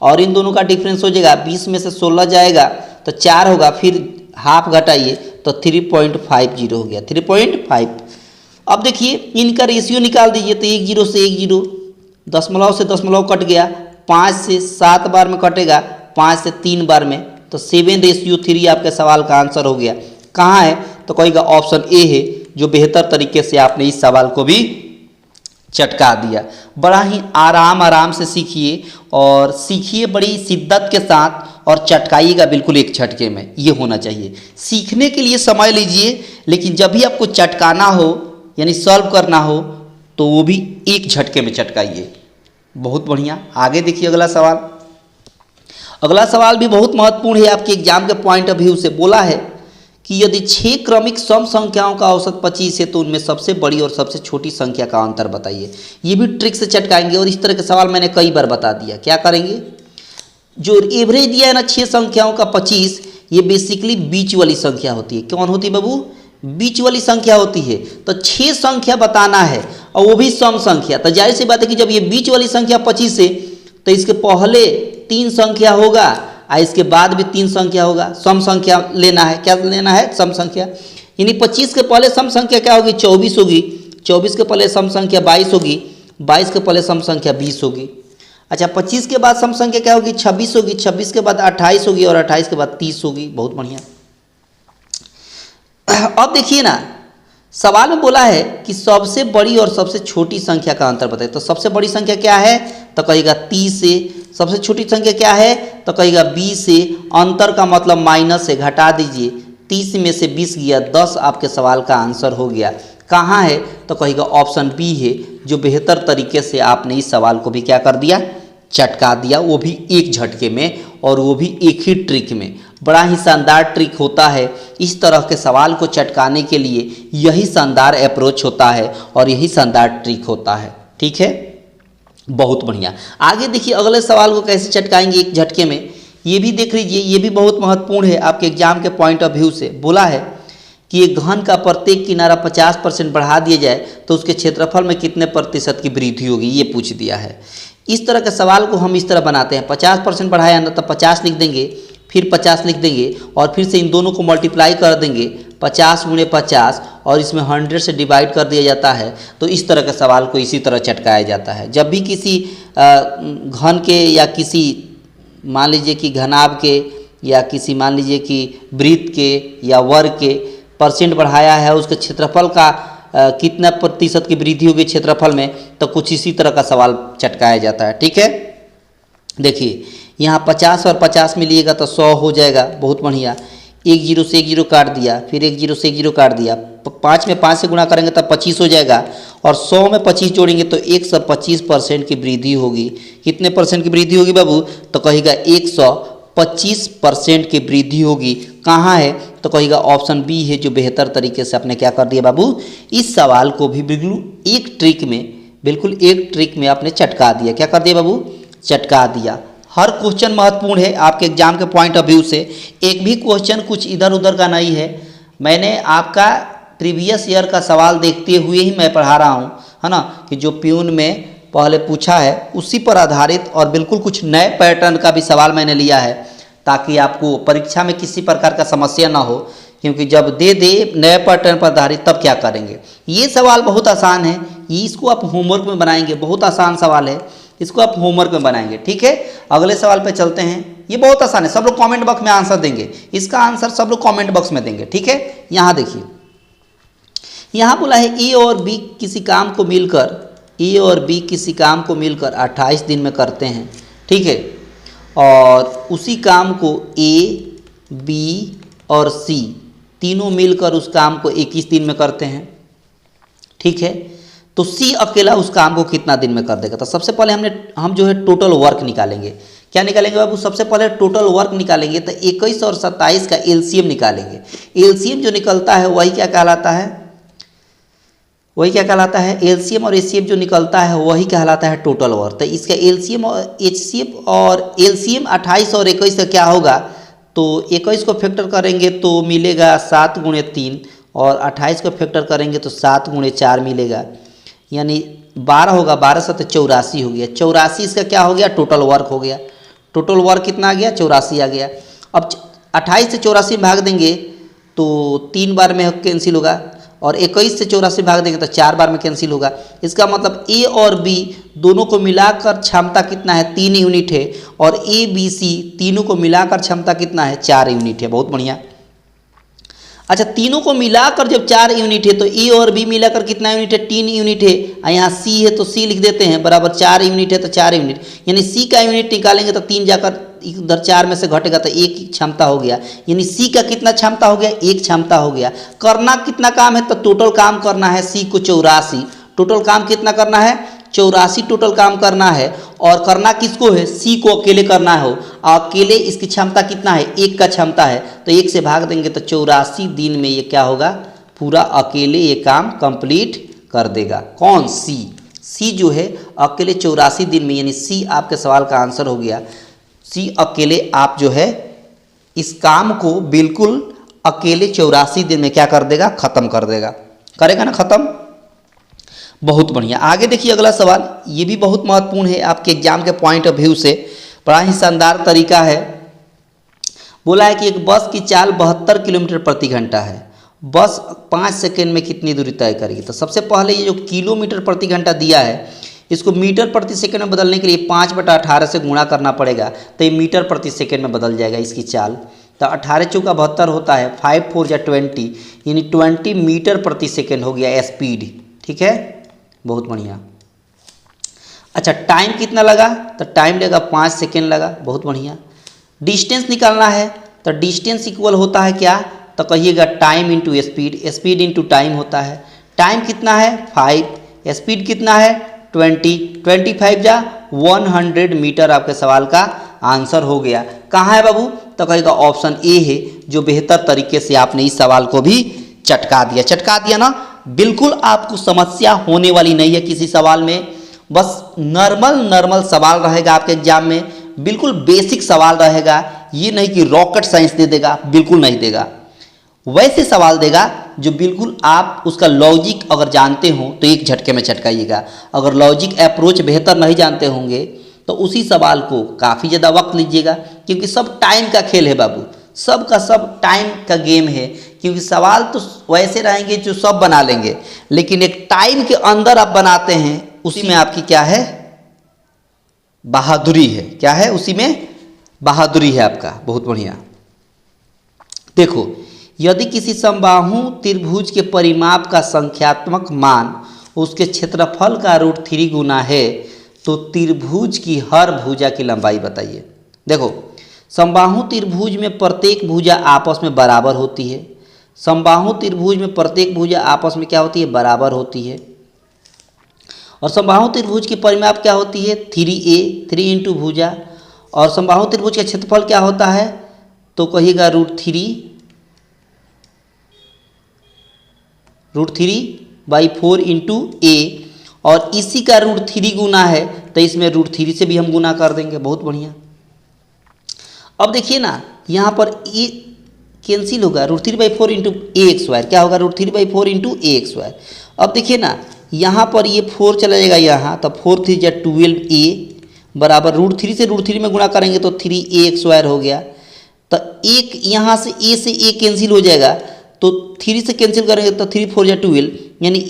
और इन दोनों का डिफरेंस हो जाएगा 20 में से 16 जाएगा तो 4 होगा, फिर हाफ घटाइए तो 3.50 हो गया, 3.5। अब देखिए इनका रेशियो निकाल दीजिए, तो 1 0 से 1 0, दशमलव से दशमलव कट गया, 5 से 7 बार में कटेगा, 5 से 3 बार में, तो 7:3 आपके सवाल का आंसर हो गया। कहाँ है, तो कहेगा ऑप्शन ए है, जो बेहतर तरीके से आपने इस सवाल को भी चटका दिया। बड़ा ही आराम से सीखिए और सीखिए बड़ी शिद्दत के साथ और चटकाइएगा बिल्कुल एक झटके में। ये होना चाहिए। सीखने के लिए समय लीजिए, लेकिन जब भी आपको चटकाना हो यानी सॉल्व करना हो तो वो भी एक झटके में चटकाइए। बहुत बढ़िया। आगे देखिए अगला सवाल। अगला सवाल भी बहुत महत्वपूर्ण है आपके एग्जाम के पॉइंट ऑफ व्यू से। बोला है कि यदि 6 क्रमिक सम संख्याओं का औसत 25 है तो उनमें सबसे बड़ी और सबसे छोटी संख्या का अंतर बताइए। ये भी ट्रिक से चटकाएंगे और इस तरह के सवाल मैंने कई बार बता दिया। क्या करेंगे, जो एवरेज दिया है ना 6 संख्याओं का 25, ये बेसिकली बीच वाली संख्या होती है। कौन होती है बाबू, बीच वाली संख्या होती है। तो 6 संख्या बताना है और वो भी सम संख्या। तो जाहिर सी बात है कि जब ये बीच वाली संख्या 25 है तो इसके पहले 3 संख्या होगा और इसके बाद भी 3 संख्या होगा। सम संख्या लेना है। क्या लेना है, सम संख्या। यानी 25 के पहले सम संख्या क्या होगी, 24 होगी। 24 के पहले सम संख्या 22 होगी। 22 के पहले सम संख्या 20 होगी। अच्छा, 25 के बाद सम संख्या क्या होगी, 26 होगी। 26 के बाद 28 होगी और 28 के बाद 30 होगी। बहुत बढ़िया। अब देखिए ना, सवाल में बोला है कि सबसे बड़ी और सबसे छोटी संख्या का अंतर बताइए। तो सबसे बड़ी संख्या क्या है, तो कहेगा 30 से। सबसे छोटी संख्या क्या है, तो कहेगा 20 से। अंतर का मतलब माइनस है, घटा दीजिए। 30 में से 20 गया 10, आपके सवाल का आंसर हो गया। कहाँ है, तो कहेगा ऑप्शन बी है, जो बेहतर तरीके से आपने इस सवाल को भी क्या कर दिया, चटका दिया, वो भी एक झटके में और वो भी एक ही ट्रिक में। बड़ा ही शानदार ट्रिक होता है। इस तरह के सवाल को चटकाने के लिए यही शानदार अप्रोच होता है और यही शानदार ट्रिक होता है। ठीक है, बहुत बढ़िया। आगे देखिए अगले सवाल को कैसे चटकाएंगे एक झटके में, ये भी देख लीजिए। ये भी बहुत महत्वपूर्ण है आपके एग्जाम के पॉइंट ऑफ व्यू से। बोला है कि एक घन का प्रत्येक किनारा 50% बढ़ा दिया जाए तो उसके क्षेत्रफल में कितने प्रतिशत की वृद्धि होगी, ये पूछ दिया है। इस तरह के सवाल को हम इस तरह बनाते हैं, 50% बढ़ाया ना तो 50 लिख देंगे, फिर 50 लिख देंगे और फिर से इन दोनों को मल्टीप्लाई कर देंगे 50 × 50 और इसमें 100 से डिवाइड कर दिया जाता है। तो इस तरह के सवाल को इसी तरह चटकाया जाता है। जब भी किसी घन के या किसी मान लीजिए कि घनाभ के या किसी मान लीजिए कि वृत्त के या वर्ग के परसेंट बढ़ाया है, उसके क्षेत्रफल का कितना प्रतिशत की वृद्धि होगी क्षेत्रफल में, तो कुछ इसी तरह का सवाल चटकाया जाता है। ठीक है, देखिए यहाँ 50 और 50 मिलिएगा तो 100 हो जाएगा। बहुत बढ़िया। 1 0 से 1 0 काट दिया, फिर 1 0 से 1 0 काट दिया। 5 में 5 से गुणा करेंगे तब 25 हो जाएगा और 100 में 25 जोड़ेंगे तो 125% की वृद्धि होगी। कितने परसेंट की वृद्धि होगी बाबू, तो कहेगा 125% की वृद्धि होगी। कहाँ है, तो कहेगा ऑप्शन बी है, जो बेहतर तरीके से आपने क्या कर दिया बाबू, इस सवाल को भी बिल्कुल एक ट्रिक में आपने चटका दिया। क्या कर दिया बाबू, चटका दिया। हर क्वेश्चन महत्वपूर्ण है आपके एग्जाम के पॉइंट ऑफ व्यू से। एक भी क्वेश्चन कुछ इधर उधर का नहीं है। मैंने आपका प्रीवियस ईयर का सवाल देखते हुए ही मैं पढ़ा रहा हूँ, है ना, कि जो प्यून में पहले पूछा है उसी पर आधारित और बिल्कुल कुछ नए पैटर्न का भी सवाल मैंने लिया है, ताकि आपको परीक्षा में किसी प्रकार का समस्या ना हो। क्योंकि जब दे नए पैटर्न पर आधारित तब क्या करेंगे। ये सवाल बहुत आसान है, इसको आप होमवर्क में बनाएंगे। बहुत आसान सवाल है, इसको आप होमवर्क में बनाएंगे। ठीक है, अगले सवाल पे चलते हैं। ये बहुत आसान है, सब लोग कमेंट बॉक्स में आंसर देंगे। इसका आंसर सब लोग कमेंट बॉक्स में देंगे। ठीक है, यहाँ देखिए, यहाँ बोला है ए और बी किसी काम को मिलकर 28 दिन में करते हैं। ठीक है, और उसी काम को ए, बी और सी तीनों मिलकर उस काम को 21 दिन में करते हैं। ठीक है, तो सी अकेला उस काम को कितना दिन में कर देगा। तो सबसे पहले हम जो है टोटल वर्क निकालेंगे। क्या निकालेंगे बाबू, सबसे पहले टोटल वर्क निकालेंगे। तो 21 और 27 का एलसीएम निकालेंगे। एलसीएम जो निकलता है वही क्या कहलाता है, एलसीएम और एचसीएफ जो निकलता है वही कहलाता है टोटल वर्क। तो इसका एलसीएम और एचसीएफ और एलसीएम 28 और 21 का क्या होगा, तो 21 को फैक्टर करेंगे तो मिलेगा 7 × 3 और 28 को फैक्टर करेंगे तो 7 × 4 मिलेगा, यानी 12 होगा। 12 से तो 84 हो गया। 84 इसका क्या हो गया, टोटल वर्क हो गया। टोटल वर्क कितना आ गया, 84 आ गया। अब 28 से 84 भाग देंगे तो 3 बार में कैंसिल होगा और 21 से 84 भाग देंगे तो 4 बार में कैंसिल होगा। इसका मतलब ए और बी दोनों को मिलाकर क्षमता कितना है, 3 यूनिट है। और ए बी सी तीनों को मिलाकर क्षमता कितना है, 4 यूनिट है। बहुत बढ़िया। अच्छा, तीनों को मिलाकर जब 4 यूनिट है तो ए और बी मिलाकर कितना यूनिट है, 3 यूनिट है। और यहाँ सी है तो सी लिख देते हैं, बराबर 4 यूनिट है तो 4 यूनिट, यानी सी का यूनिट निकालेंगे तो 3 जाकर इधर 4 में से घटेगा तो 1 की क्षमता हो गया। यानी सी का कितना क्षमता हो गया, 1 क्षमता हो गया। करना कितना काम है, तो टोटल काम करना है सी को 84। टोटल काम कितना करना है, 84 टोटल काम करना है। और करना किसको है, सी को अकेले करना हो, अकेले इसकी क्षमता कितना है, 1 का क्षमता है, तो 1 से भाग देंगे तो 84 दिन में ये क्या होगा, पूरा अकेले ये काम कंप्लीट कर देगा। कौन, सी जो है अकेले 84 दिन में, यानी सी आपके सवाल का आंसर हो गया। सी अकेले आप जो है इस काम को बिल्कुल अकेले 84 दिन में क्या कर देगा, खत्म कर देगा, करेगा ना खत्म। बहुत बढ़िया। आगे देखिए अगला सवाल, ये भी बहुत महत्वपूर्ण है आपके एग्जाम के पॉइंट ऑफ व्यू से, बड़ा ही शानदार तरीका है। बोला है कि एक बस की चाल 72 किलोमीटर प्रति घंटा है, बस 5 सेकेंड में कितनी दूरी तय करेगी। तो सबसे पहले ये जो किलोमीटर प्रति घंटा दिया है इसको मीटर प्रति सेकंड में बदलने के लिए 5/18 से गुणा करना पड़ेगा, तो ये मीटर प्रति सेकंड में बदल जाएगा इसकी चाल। तो 18 चौका 72 होता है, 5 4 या 20, यानी 20 मीटर प्रति सेकंड हो गया स्पीड। ठीक है, बहुत बढ़िया। अच्छा, टाइम कितना लगा, तो टाइम लगा 5 सेकेंड लगा, बहुत बढ़िया। डिस्टेंस निकालना है तो डिस्टेंस इक्वल होता है क्या, तो कहिएगा time into speed, speed into time होता है। टाइम कितना है 5, स्पीड कितना है 20, 25 जा 100 मीटर आपके सवाल का आंसर हो गया। कहाँ है बाबू, तो कहेगा ऑप्शन ए है, जो बेहतर तरीके से आपने इस सवाल को भी चटका दिया ना। बिल्कुल आपको समस्या होने वाली नहीं है किसी सवाल में, बस नॉर्मल सवाल रहेगा आपके एग्जाम में, बिल्कुल बेसिक सवाल रहेगा। ये नहीं कि रॉकेट साइंस दे देगा, बिल्कुल नहीं देगा। वैसे सवाल देगा जो बिल्कुल आप उसका लॉजिक अगर जानते हो तो एक झटके में चटकाइएगा, अगर लॉजिक अप्रोच बेहतर नहीं जानते होंगे तो उसी सवाल को काफ़ी ज़्यादा वक्त लीजिएगा, क्योंकि सब टाइम का खेल है बाबू, सब का सब टाइम का गेम है। क्योंकि सवाल तो वैसे रहेंगे जो सब बना लेंगे, लेकिन एक टाइम के अंदर आप बनाते हैं, उसी में आपकी क्या है, बहादुरी है। क्या है, उसी में बहादुरी है आपका। बहुत बढ़िया। देखो, यदि किसी समबाहु त्रिभुज के परिमाप का संख्यात्मक मान उसके क्षेत्रफल का √3 गुना है तो त्रिभुज की हर भुजा की लंबाई बताइए। देखो, समबाहु त्रिभुज में प्रत्येक भुजा आपस में बराबर होती है, समबाहु त्रिभुज में प्रत्येक भुजा आपस में क्या होती है, बराबर होती है। और समबाहु त्रिभुज की परिमाप क्या होती है, 3a, 3 इंटू भुजा। और समबाहु त्रिभुज का क्षेत्रफल क्या होता है, तो कहिएगा √3/4 इंटू a, और इसी का √3 गुना है तो इसमें √3 से भी हम गुना कर देंगे। बहुत बढ़िया। अब देखिए ना, यहाँ पर ए कैंसिल होगा, √3/4 इंटू ax², क्या होगा, √3/4 इंटू ax²। अब देखिए ना, यहाँ पर ये 4 चला जाएगा यहाँ, तो 4 3 या 12a बराबर √3 से √3 में गुणा करेंगे तो 3ax² हो गया। तो एक यहाँ से a से a कैंसिल हो जाएगा, तो 3 से कैंसिल करेंगे तो 3 4 या 12, यानी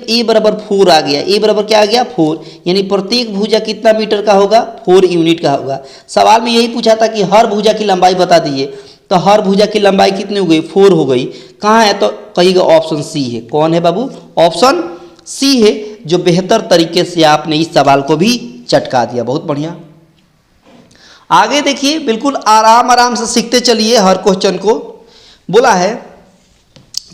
a बराबर 4 आ गया। a बराबर क्या आ गया, 4, यानी प्रत्येक भुजा कितना मीटर का होगा, 4 यूनिट का होगा। सवाल में यही पूछा था कि हर भुजा की लंबाई बता दीजिए, तो हर भुजा की लंबाई कितनी हो गई, 4 हो गई। कहाँ है, तो कहिएगा ऑप्शन सी है। कौन है बाबू, ऑप्शन सी है, जो बेहतर तरीके से आपने इस सवाल को भी चटका दिया। बहुत बढ़िया। आगे देखिए, बिल्कुल आराम से सीखते चलिए हर क्वेश्चन को। बोला है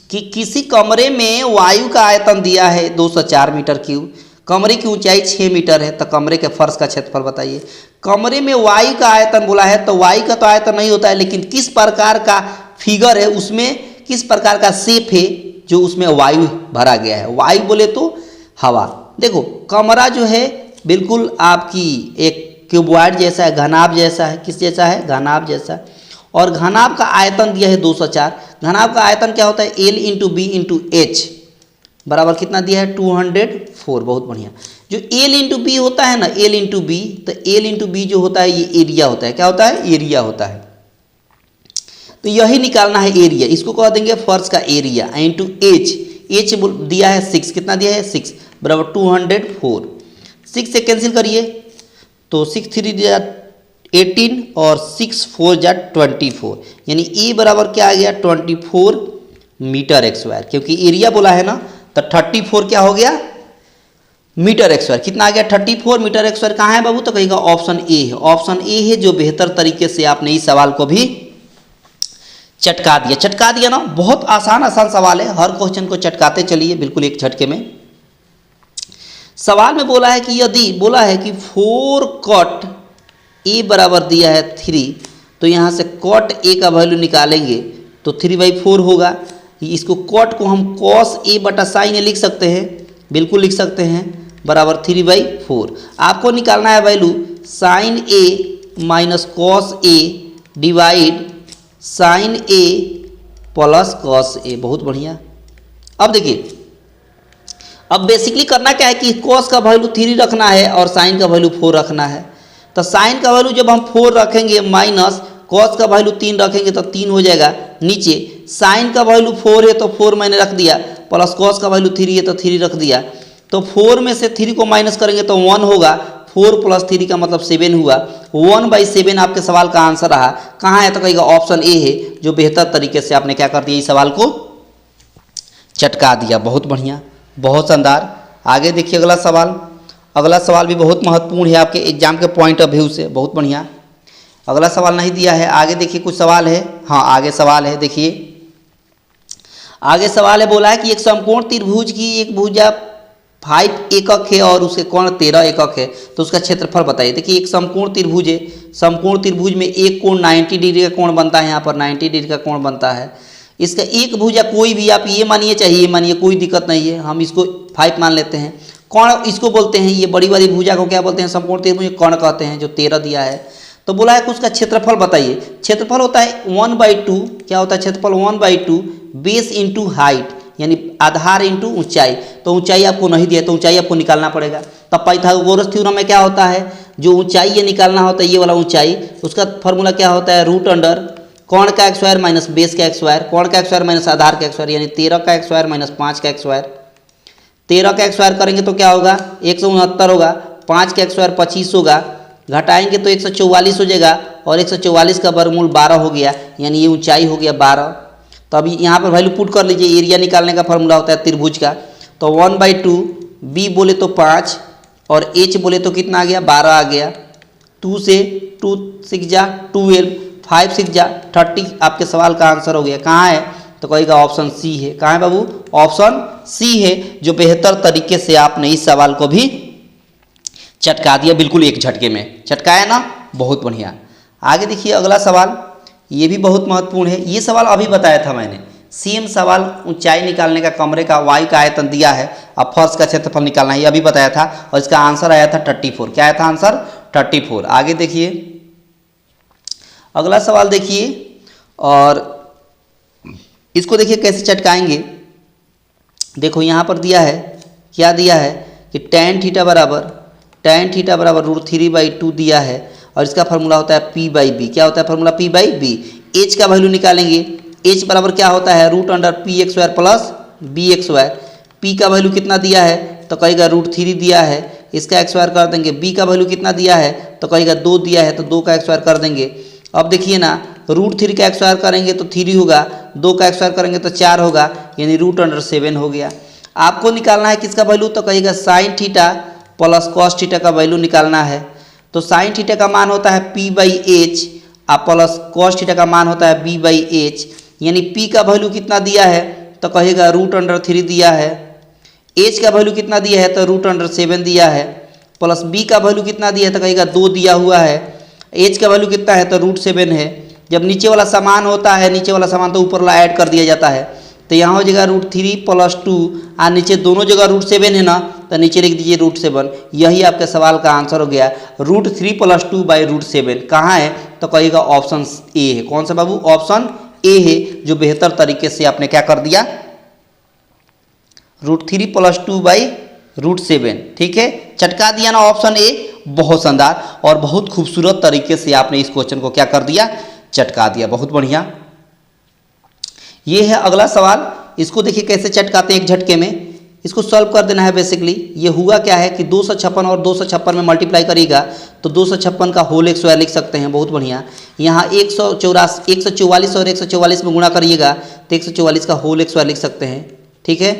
कि किसी कमरे में वायु का आयतन दिया है 204 मीटर क्यूब, कमरे की ऊंचाई 6 मीटर है, तो कमरे के फर्श का क्षेत्रफल बताइए। कमरे में वायु का आयतन बोला है, तो वायु का तो आयतन नहीं होता है, लेकिन किस प्रकार का फिगर है, उसमें किस प्रकार का शेप है जो उसमें वायु भरा गया है। वायु बोले तो हवा। देखो, कमरा जो है बिल्कुल आपकी एक क्यूबॉइड जैसा है, घनाभ जैसा है। किस जैसा है, घनाभ जैसा। और घनाभ का आयतन दिया है 204। घनाभ का आयतन क्या होता है, L into B into H बराबर कितना दिया है, 204। बहुत बढ़िया। जो L इंटू बी होता है ना, L इंटू बी, तो L इंटू बी जो होता है ये एरिया होता है। क्या होता है, एरिया होता है। तो यही निकालना है एरिया, इसको कह देंगे फर्श का एरिया। इंटू एच, एच दिया है 6, कितना दिया है 6 बराबर 204। 6 से कैंसिल करिए तो 6 3 जा 18 और 6 4 जा 24, यानी ए बराबर क्या आ गया, 24 मीटर x²। क्योंकि एरिया बोला है ना, तो 34 क्या हो गया, मीटर x²। कितना आ गया, 34 मीटर x²। कहाँ है बाबू, तो कहेगा ऑप्शन ए है। ऑप्शन ए है, जो बेहतर तरीके से आपने इस सवाल को भी चटका दिया ना। बहुत आसान सवाल है, हर क्वेश्चन को चटकाते चलिए बिल्कुल एक झटके में। सवाल में बोला है कि यदि बोला है कि 4 कॉट ए बराबर दिया है 3, तो यहाँ से कॉट ए का वैल्यू निकालेंगे तो 3/4 होगा। इसको कॉट को हम कॉस ए बटा साइन ए लिख सकते हैं, बिल्कुल लिख सकते हैं, बराबर 3/4। आपको निकालना है value sign A minus cos A divide sign A plus cos A. बहुत बढ़िया। अब देखिए, अब बेसिकली करना क्या है कि कॉस का वैल्यू 3 रखना है और साइन का वैल्यू 4 रखना है। तो साइन का वैल्यू जब हम 4 रखेंगे माइनस कॉस का वैल्यू 3 रखेंगे तो 3 हो जाएगा नीचे। साइन का वैल्यू 4 है तो 4 मैंने रख दिया, प्लस कॉस का वैल्यू 3 है तो 3 रख दिया। तो 4 में से 3 को माइनस करेंगे तो 1 होगा। 4 + 3 का मतलब 7 हुआ। 1/7 आपके सवाल का आंसर रहा। कहाँ है तो कहेगा ऑप्शन ए है, जो बेहतर तरीके से आपने क्या कर दिया, इस सवाल को चटका दिया। बहुत बढ़िया, बहुत शानदार। आगे देखिए अगला सवाल। अगला सवाल भी बहुत महत्वपूर्ण है आपके एग्जाम के पॉइंट ऑफ व्यू से। बहुत बढ़िया। अगला सवाल नहीं दिया है, आगे देखिए कुछ सवाल है। हाँ, आगे सवाल है, देखिए आगे सवाल है, बोला है कि एक समकोण त्रिभुज की एक भुजा 5 एकक है और उसके कोण 13 एकक है, तो उसका क्षेत्रफल बताइए। देखिए एक समकोण त्रिभुज है, समकोण त्रिभुज में एक कोण 90 डिग्री का कोण बनता है, यहाँ पर 90 डिग्री का कोण बनता है। इसका एक भुजा कोई भी, आप ये मानिए चाहे ये मानिए, कोई दिक्कत नहीं है, हम इसको 5 मान लेते हैं। कोण इसको बोलते हैं, ये बड़ी वाली भुजा को क्या बोलते हैं, समकोण त्रिभुज कोण कहते हैं, जो 13 दिया है। तो बोला है कि उसका क्षेत्रफल बताइए। क्षेत्रफल होता है 1/2, क्या होता है क्षेत्रफल, 1/2 बेस इंटू हाइट, यानी आधार इंटू ऊंचाई। तो ऊंचाई आपको नहीं दिया तो ऊंचाई आपको निकालना पड़ेगा। तब पाइथागोरस थ्योरम में क्या होता है, जो ऊंचाई ये निकालना होता है, ये वाला ऊंचाई, उसका फॉर्मूला क्या होता है, रूट कोण का एक स्क्वायर माइनस बेस का एक स्क्वायर, कोण का एक स्क्वायर माइनस आधार का एक स्क्वायर, यानी 13 का एक स्क्वायर माइनस 5 का एक स्क्वायर। 13 का एक स्क्वायर करेंगे तो क्या होगा, 169 होगा। 5 का एक स्क्वायर 25 होगा, घटाएंगे तो 144 हो जाएगा, और 144 का वर्गमूल 12 हो गया, यानी ये ऊंचाई हो गया 12। तो अभी यहाँ पर वैल्यू पुट कर लीजिए। एरिया निकालने का फॉर्मूला होता है त्रिभुज का, तो 1/2, बी बोले तो 5 और एच बोले तो कितना आ गया, 12 आ गया। 2 से 2 6 जा 12, 5 6 जा 30 आपके सवाल का आंसर हो गया। कहाँ है तो कहेगा ऑप्शन सी है। कहाँ है बाबू, ऑप्शन सी है, जो बेहतर तरीके से आपने इस सवाल को भी चटका दिया, बिल्कुल एक झटके में चटकाया ना। बहुत बढ़िया। आगे देखिए अगला सवाल, ये भी बहुत महत्वपूर्ण है। ये सवाल अभी बताया था मैंने, सेम सवाल, ऊंचाई निकालने का, कमरे का वायु का आयतन दिया है, अब फर्श का क्षेत्रफल निकालना है, ये अभी बताया था, और इसका आंसर आया था 34। क्या आया था आंसर, 34। आगे देखिए अगला सवाल देखिए, और इसको देखिए कैसे चटकाएंगे। देखो यहाँ पर दिया है, क्या दिया है कि tan थीटा बराबर √3/2 दिया है, और इसका फॉर्मूला होता है P/B। क्या होता है फॉर्मूला, P/B। H का वैल्यू निकालेंगे। H बराबर क्या होता है, √px² प्लस bx²। P का वैल्यू कितना दिया है तो कहेगा √3 दिया है, इसका एक स्क्वायर कर देंगे। B का वैल्यू कितना दिया है तो कहेगा 2 दिया है, तो 2 का एक स्क्वायर कर देंगे। अब देखिए ना, √3 का एक स्क्वायर करेंगे तो 3 होगा, 2 का एक स्क्वायर करेंगे तो 4 होगा, यानी √7 हो गया। आपको निकालना है किसका वैल्यू तो कहेगा sine theta plus cos theta का वैल्यू निकालना है। तो साइन थीटा का मान होता है P/H और प्लस कॉस थीटा का मान होता है B/H, यानी P का वैल्यू कितना दिया है तो कहेगा √3 दिया है। H का वैल्यू कितना दिया है तो √7 दिया है, प्लस B का वैल्यू कितना दिया है तो कहेगा 2 दिया हुआ है। H का वैल्यू कितना है तो √7 है। जब नीचे वाला समान होता है, नीचे वाला समान तो ऊपर वाला ऐड कर दिया जाता है, तो यहाँ हो जाएगा √3 + 2, और नीचे दोनों जगह √7 है ना, तो नीचे लिख दीजिए √7। यही आपके सवाल का आंसर हो गया, √3 + 2/√7। कहाँ है तो कहेगा ऑप्शन ए है। कौन सा बाबू, ऑप्शन ए है, जो बेहतर तरीके से आपने क्या कर दिया, √3 + 2/√7। ठीक है, चटका दिया ना ऑप्शन ए। बहुत शानदार और बहुत खूबसूरत तरीके से आपने इस क्वेश्चन को क्या कर दिया, चटका दिया। बहुत बढ़िया। ये है अगला सवाल, इसको देखिए कैसे चटकाते हैं एक झटके में। इसको सॉल्व कर देना है। बेसिकली ये हुआ क्या है कि 256 और 256 में मल्टीप्लाई करिएगा तो 256 का होल एक स्क्वायर लिख सकते हैं। बहुत बढ़िया। यहाँ 144 और 144 में गुणा करिएगा तो 144 का होल एक स्क्वायर लिख सकते हैं। ठीक है,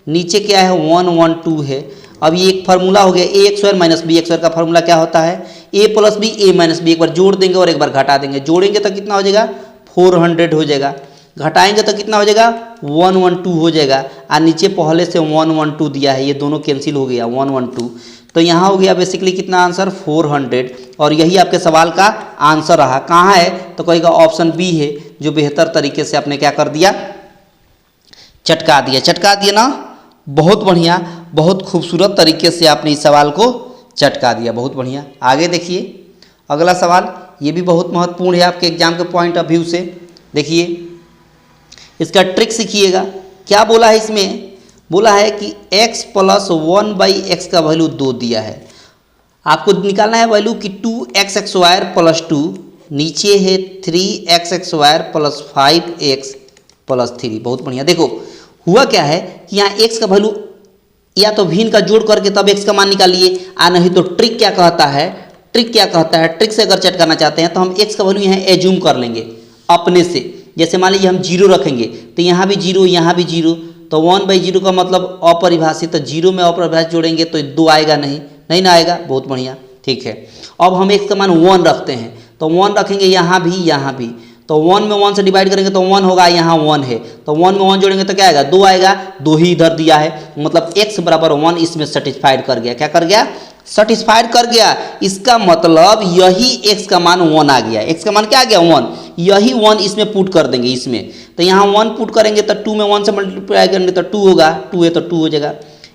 नीचे क्या है 112 है। अब ये एक फार्मूला हो गया, a² माइनस b² का फार्मूला क्या होता है, a + b a - b। एक बार जोड़ देंगे और एक बार घटा देंगे, जोड़ेंगे तो कितना हो जाएगा 400 हो जाएगा। घटाएंगे तो कितना हो जाएगा 112 हो जाएगा। और नीचे पहले से 112 दिया है, ये दोनों कैंसिल हो गया 112, तो यहाँ हो गया बेसिकली कितना आंसर 400। और यही आपके सवाल का आंसर रहा। कहाँ है तो कहेगा ऑप्शन बी है, जो बेहतर तरीके से आपने क्या कर दिया, चटका दिया। चटका दिया ना, बहुत बढ़िया, बहुत खूबसूरत तरीके से आपने इस सवाल को चटका दिया, बहुत बढ़िया। आगे देखिए अगला सवाल, ये भी बहुत महत्वपूर्ण है आपके एग्जाम के पॉइंट ऑफ व्यू से। देखिए इसका ट्रिक सीखिएगा। क्या बोला है इसमें, बोला है कि x प्लस 1/x का वैल्यू 2 दिया है, आपको निकालना है वैल्यू कि 2x² प्लस 2, नीचे है 3x² प्लस 5x प्लस 3। बहुत बढ़िया। देखो हुआ क्या है कि यहाँ x का वैल्यू या तो भिन्न का जोड़ करके तब x का मान निकालिए, आ नहीं तो ट्रिक क्या कहता है, ट्रिक क्या कहता है, ट्रिक से अगर चटकाना चाहते हैं तो हम x का वैल्यू यहाँ एज्यूम कर लेंगे अपने से। जैसे मान लीजिए हम 0 रखेंगे तो यहाँ भी 0, यहाँ भी 0, तो 1/0 का मतलब अपरिभाषित, तो 0 में अपरिभाषित जोड़ेंगे तो 2 आएगा नहीं ना आएगा। बहुत बढ़िया, ठीक है। अब हम x का मान 1 रखते हैं, तो 1 रखेंगे यहाँ भी, तो 1 में 1 से डिवाइड करेंगे तो 1 होगा, यहाँ 1 है, तो 1 में 1 जोड़ेंगे तो क्या आएगा 2 आएगा, 2 ही इधर दिया है, मतलब x बराबर 1 इसमें सेटिस्फाइड कर गया। क्या कर गया, सेटिस्फाइड कर गया। इसका मतलब यही x का मान 1 आ गया, x का मान क्या आ गया 1, यही 1 इसमें पुट कर देंगे इसमें, तो यहाँ 1 पुट करेंगे तो 2 में 1 से मल्टीप्लाई करेंगे तो 2 होगा, 2 है तो 2 हो जाएगा।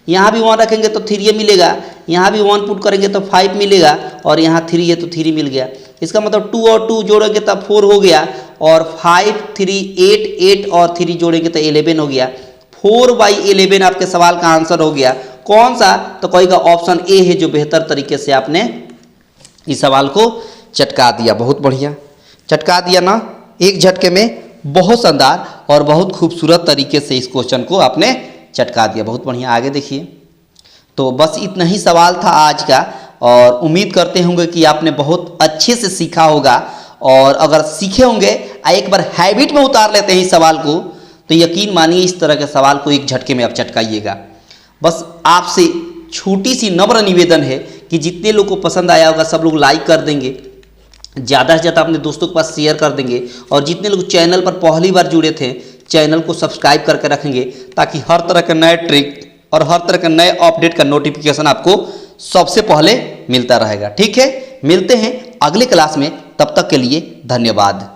यहाँ भी 1 रखेंगे तो 3 मिलेगा, यहाँ भी 1 पुट करेंगे तो 5 मिलेगा, और यहाँ 3 है तो 3 मिल गया। इसका मतलब 2 और 2 जोड़ेंगे तब 4 हो गया, और 5 3 8 8 और 3 जोड़ेंगे तो 11 हो गया। 4/11 आपके सवाल का आंसर हो गया। कौन सा, तो कहेगा ऑप्शन ए है, जो बेहतर तरीके से आपने इस सवाल को चटका दिया। बहुत बढ़िया चटका दिया ना, एक झटके में बहुत शानदार और बहुत खूबसूरत तरीके से इस क्वेश्चन को आपने चटका दिया। बहुत बढ़िया। आगे देखिए, तो बस इतना ही सवाल था आज का, और उम्मीद करते होंगे कि आपने बहुत अच्छे से सीखा होगा। और अगर सीखे होंगे एक बार हैबिट में उतार लेते हैं इस सवाल को, तो यकीन मानिए इस तरह के सवाल को एक झटके में आप चटकाइएगा। बस आपसे छोटी सी नम्र निवेदन है कि जितने लोग को पसंद आया होगा सब लोग लाइक कर देंगे, ज़्यादा से ज़्यादा अपने दोस्तों के पास शेयर कर देंगे, और जितने लोग चैनल पर पहली बार जुड़े थे चैनल को सब्सक्राइब करके रखेंगे, ताकि हर तरह के नए ट्रिक और हर तरह के नए अपडेट का नोटिफिकेशन आपको सबसे पहले मिलता रहेगा। ठीक है, मिलते हैं अगले क्लास में, तब तक के लिए धन्यवाद।